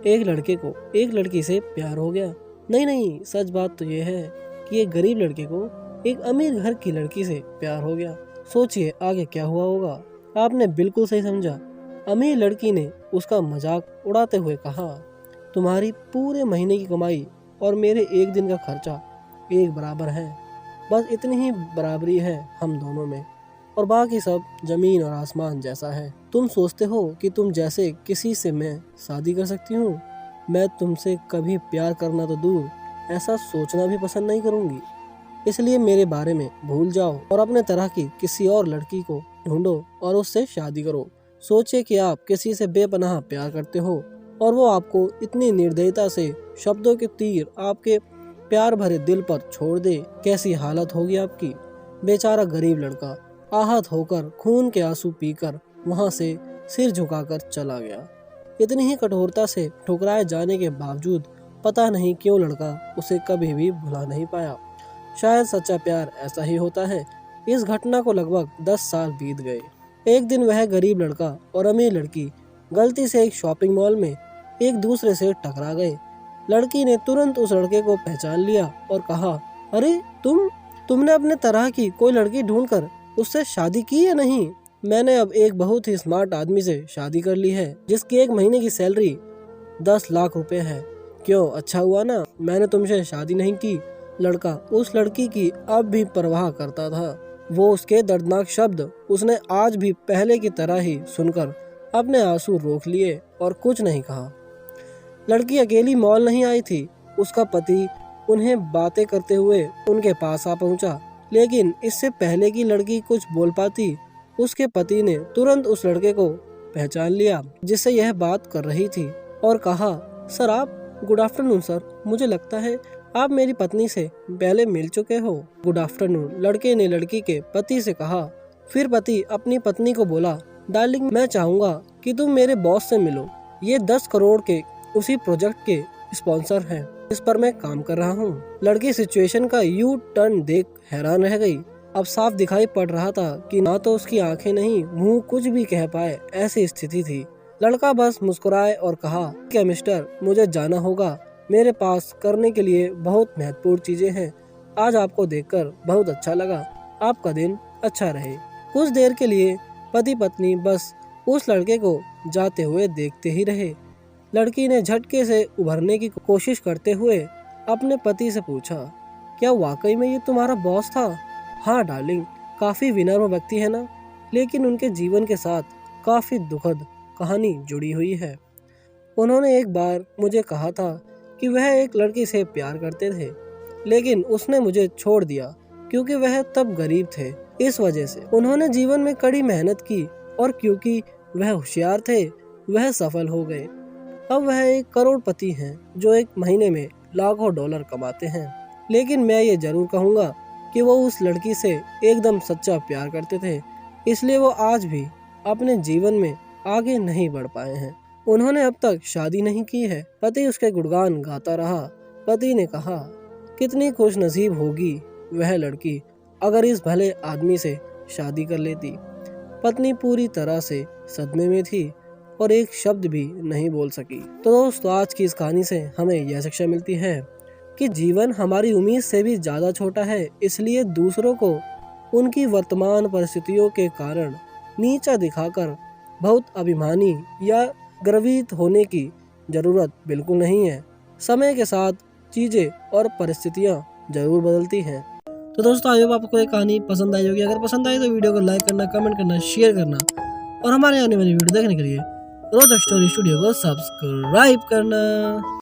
एक लड़के को एक लड़की से प्यार हो गया। नहीं, सच बात तो ये है कि एक गरीब लड़के को एक अमीर घर की लड़की से प्यार हो गया। सोचिए आगे क्या हुआ होगा। आपने बिल्कुल सही समझा। अमीर लड़की ने उसका मजाक उड़ाते हुए कहा, तुम्हारी पूरे महीने की कमाई और मेरे एक दिन का खर्चा एक बराबर है। बस इतनी ही बराबरी है हम दोनों में, और बाकी सब जमीन और आसमान जैसा है। तुम सोचते हो कि तुम जैसे किसी से मैं शादी कर सकती हूँ? मैं तुमसे कभी प्यार करना तो दूर, ऐसा सोचना भी पसंद नहीं करूँगी। इसलिए मेरे बारे में भूल जाओ और अपने तरह की किसी और लड़की को ढूंढो और उससे शादी करो। सोचिए कि आप किसी से बेपनाह प्यार करते हो और वो आपको इतनी निर्दयता से शब्दों के तीर आपके प्यार भरे दिल पर छोड़ दे। कैसी हालत होगी आपकी। बेचारा गरीब लड़का आहत होकर खून के आंसू पीकर वहां से सिर झुकाकर चला गया। इतनी ही कठोरता से ठुकराए जाने के बावजूद पता नहीं क्यों लड़का उसे कभी भी भुला नहीं पाया। शायद सच्चा प्यार ऐसा ही होता है। इस घटना को लगभग 10 साल बीत गए। एक दिन वह गरीब लड़का और अमीर लड़की गलती से एक शॉपिंग मॉल में एक दूसरे से टकरा गए। लड़की ने तुरंत उस लड़के को पहचान लिया और कहा, अरे तुमने अपने तरह की कोई लड़की ढूंढकर उससे शादी की या नहीं? मैंने अब एक बहुत ही स्मार्ट आदमी से शादी कर ली है जिसकी एक महीने की सैलरी 10 लाख रुपए है। क्यों, अच्छा हुआ ना मैंने तुमसे शादी नहीं की। लड़का उस लड़की की अब भी परवाह करता था। वो उसके दर्दनाक शब्द उसने आज भी पहले की तरह ही सुनकर अपने आंसू रोक लिए और कुछ नहीं कहा। लड़की अकेली मॉल नहीं आई थी। उसका पति उन्हें बातें करते हुए उनके पास आ पहुंचा। लेकिन इससे पहले कि लड़की कुछ बोल पाती, उसके पति ने तुरंत उस लड़के को पहचान लिया जिससे यह बात कर रही थी और कहा, सर आप गुड आफ्टरनून सर, मुझे लगता है आप मेरी पत्नी से पहले मिल चुके हो। गुड आफ्टरनून, लड़के ने लड़की के पति से कहा। फिर पति अपनी पत्नी को बोला, डार्लिंग मैं चाहूँगा कि तुम मेरे बॉस से मिलो। ये 10 करोड़ के उसी प्रोजेक्ट के स्पॉन्सर हैं इस पर मैं काम कर रहा हूँ। लड़की सिचुएशन का यू टर्न देख हैरान रह गई। अब साफ दिखाई पड़ रहा था कि ना तो उसकी आंखें नहीं मुंह कुछ भी कह पाए, ऐसी स्थिति थी। लड़का बस मुस्कुराए और कहा, क्या मिस्टर, मुझे जाना होगा। मेरे पास करने के लिए बहुत महत्वपूर्ण चीजें हैं। आज आपको देखकर बहुत अच्छा लगा। आपका दिन अच्छा रहे। कुछ देर के लिए पति पत्नी बस उस लड़के को जाते हुए देखते ही रहे। लड़की ने झटके से उभरने की कोशिश करते हुए अपने पति से पूछा, क्या वाकई में ये तुम्हारा बॉस था? हाँ डार्लिंग, काफी विनम्र व्यक्ति है ना, लेकिन उनके जीवन के साथ काफी दुखद कहानी जुड़ी हुई है। उन्होंने एक बार मुझे कहा था कि वह एक लड़की से प्यार करते थे, लेकिन उसने मुझे छोड़ दिया क्योंकि वह तब गरीब थे। इस वजह से उन्होंने जीवन में कड़ी मेहनत की और क्योंकि वह होशियार थे वह सफल हो गए। अब वह एक करोड़पति हैं जो एक महीने में लाखों डॉलर कमाते हैं। लेकिन मैं ये जरूर कहूँगा कि वो उस लड़की से एकदम सच्चा प्यार करते थे, इसलिए वो आज भी अपने जीवन में आगे नहीं बढ़ पाए हैं। उन्होंने अब तक शादी नहीं की है। पति उसके गुणगान गाता रहा। पति ने कहा, कितनी खुश नसीब होगी वह लड़की अगर इस भले आदमी से शादी कर लेती। पत्नी पूरी तरह से सदमे में थी और एक शब्द भी नहीं बोल सकी। तो दोस्तों, आज की इस कहानी से हमें यह शिक्षा मिलती है कि जीवन हमारी उम्मीद से भी ज्यादा छोटा है, इसलिए दूसरों को उनकी वर्तमान परिस्थितियों के कारण नीचा दिखाकर बहुत अभिमानी या गर्वित होने की जरूरत बिल्कुल नहीं है। समय के साथ चीजें और परिस्थितियां जरूर बदलती हैं। तो दोस्तों, आई होप आपको ये कहानी पसंद आई होगी। अगर पसंद आई तो वीडियो को लाइक करना, कमेंट करना, शेयर करना और हमारे आने वाली वीडियो देखने के लिए रोज स्टोरी स्टूडियो को सब्सक्राइब करना।